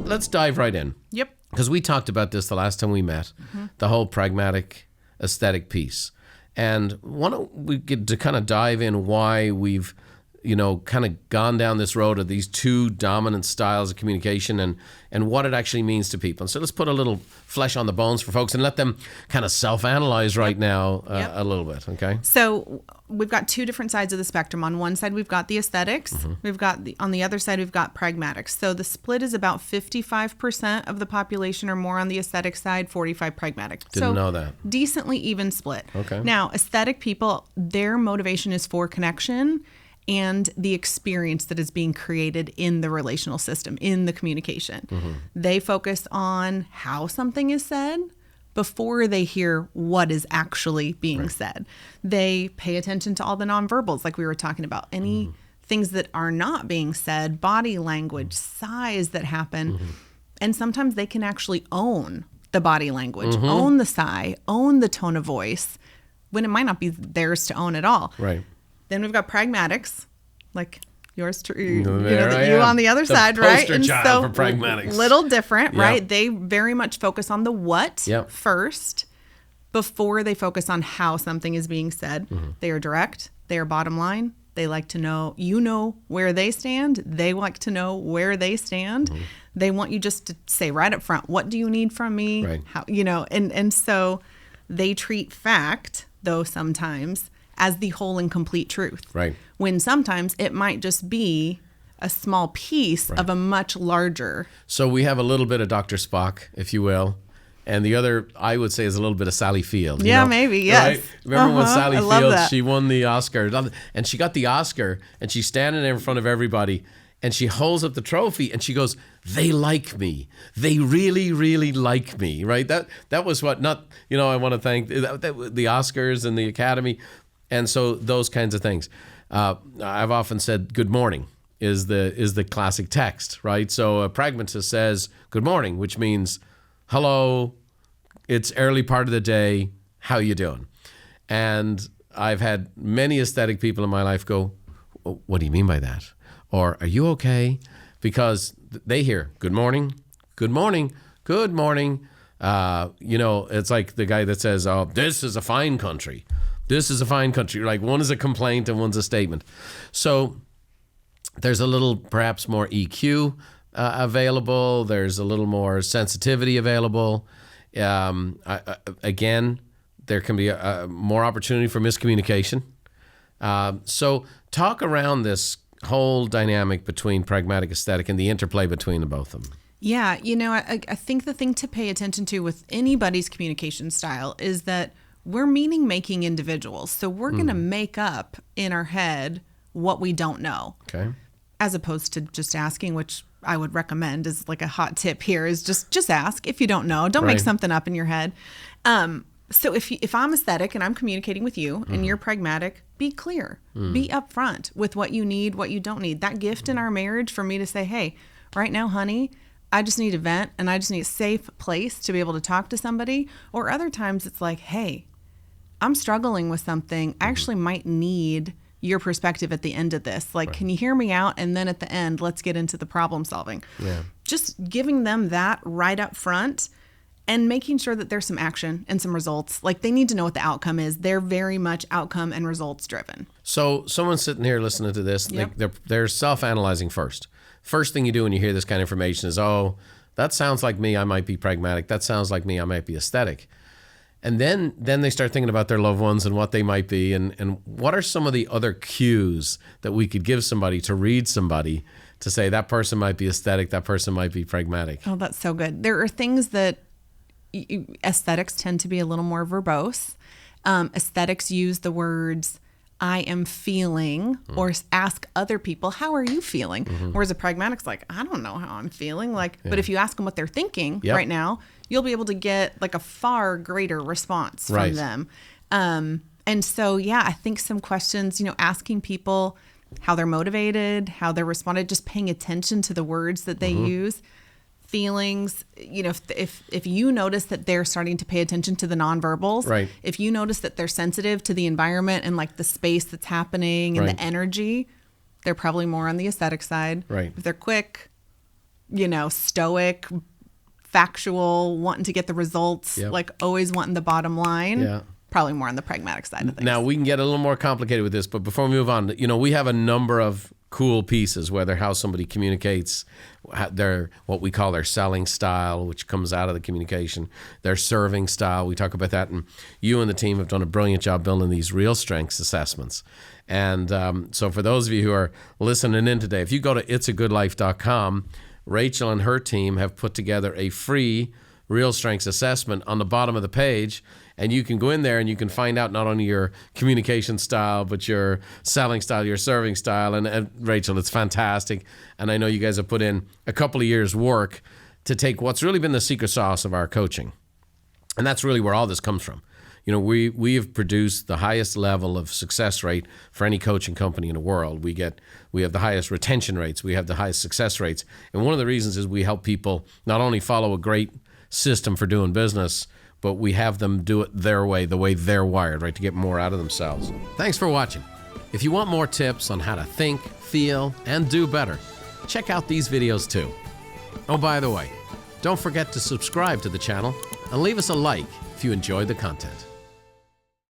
let's dive right in. Yep. Because we talked about this the last time we met, the whole pragmatic aesthetic piece. And why don't we get to kind of dive in why we've, kind of gone down this road of these two dominant styles of communication and what it actually means to people. And so let's put a little flesh on the bones for folks and let them kind of self-analyze right now a little bit, okay? So we've got two different sides of the spectrum. On one side, we've got the aesthetics. We've got on the other side, we've got pragmatics. So the split is about 55% of the population or more on the aesthetic side, 45 pragmatic. Didn't know that. Decently even split. Okay. Now, aesthetic people, their motivation is for connection and the experience that is being created in the relational system, in the communication. They focus on how something is said before they hear what is actually being said. They pay attention to all the nonverbals, like we were talking about. Any things that are not being said, body language, sighs that happen. And sometimes they can actually own the body language, own the sigh, own the tone of voice, when it might not be theirs to own at all. Right. Then we've got pragmatics, like yours, you on the other side, right? And so for pragmatics. Little different, right? They very much focus on the what Yep. first before they focus on how something is being said. They are direct. They are bottom line. They like to know, where they stand. They like to know where they stand. They want you just to say right up front, what do you need from me? Right. How, and so they treat fact, though sometimes, as the whole and complete truth. Right. When sometimes it might just be a small piece of a much larger. So we have a little bit of Dr. Spock, if you will. And the other, I would say, is a little bit of Sally Field. Maybe, yes. Right? Remember when Sally Field, that. she won the Oscar. And she got the Oscar, and she's standing there in front of everybody, and she holds up the trophy, and she goes, they like me. They really, really like me, right? That was what, I want to thank the Oscars and the Academy. And so those kinds of things. I've often said good morning is the classic text, right? So a pragmatist says good morning, which means hello, it's early part of the day, how you doing? And I've had many aesthetic people in my life go, what do you mean by that? Or are you okay? Because they hear good morning, good morning, good morning. It's like the guy that says, oh, this is a fine country. This is a fine country. Like one is a complaint and one's a statement. So there's a little perhaps more EQ available. There's a little more sensitivity available. Again, there can be more opportunity for miscommunication. So talk around this whole dynamic between pragmatic aesthetic and the interplay between the both of them. Yeah, I think the thing to pay attention to with anybody's communication style is that we're meaning-making individuals. So we're going to make up in our head what we don't know. Okay. As opposed to just asking, which I would recommend is like a hot tip here, is just ask if you don't know. Don't make something up in your head. So if I'm aesthetic and I'm communicating with you and you're pragmatic, be clear. Be upfront with what you need, what you don't need. That gift in our marriage for me to say, hey, right now, honey, I just need a vent and I just need a safe place to be able to talk to somebody. Or other times it's like, hey, I'm struggling with something. I actually might need your perspective at the end of this. Like, can you hear me out? And then at the end, let's get into the problem solving. Yeah. Just giving them that right up front and making sure that there's some action and some results. Like they need to know what the outcome is. They're very much outcome and results driven. So someone's sitting here listening to this, they're self-analyzing first. First thing you do when you hear this kind of information is, oh, that sounds like me, I might be pragmatic. That sounds like me, I might be aesthetic. And then they start thinking about their loved ones and what they might be and what are some of the other cues that we could give somebody to read somebody to say that person might be aesthetic, that person might be pragmatic. Oh, that's so good. There are things that aesthetics tend to be a little more verbose. Aesthetics use the words I am feeling or ask other people, how are you feeling? Whereas a pragmatic's like, I don't know how I'm feeling. But if you ask them what they're thinking right now, you'll be able to get like a far greater response from them. And so, I think some questions, asking people how they're motivated, how they're responded, just paying attention to the words that they use. Feelings, if you notice that they're starting to pay attention to the nonverbals, if you notice that they're sensitive to the environment and like the space that's happening and the energy, they're probably more on the aesthetic side. If they're quick, stoic, factual, wanting to get the results, Yep. like always wanting the bottom line. Yeah. Probably more on the pragmatic side of things. Now, we can get a little more complicated with this, but before we move on, we have a number of cool pieces, whether how somebody communicates, what we call their selling style, which comes out of the communication, their serving style. We talk about that, and you and the team have done a brilliant job building these real strengths assessments. And so for those of you who are listening in today, if you go to itsagoodlife.com, Rachel and her team have put together a free real strengths assessment on the bottom of the page, and you can go in there and you can find out not only your communication style, but your selling style, your serving style. And Rachel, it's fantastic. And I know you guys have put in a couple of years' work to take what's really been the secret sauce of our coaching. And that's really where all this comes from. We have produced the highest level of success rate for any coaching company in the world. We have the highest retention rates. We have the highest success rates. And one of the reasons is we help people not only follow a great system for doing business, but we have them do it their way, the way they're wired, right, to get more out of themselves. Thanks for watching. If you want more tips on how to think, feel, and do better, check out these videos too. Oh, by the way, don't forget to subscribe to the channel and leave us a like if you enjoyed the content.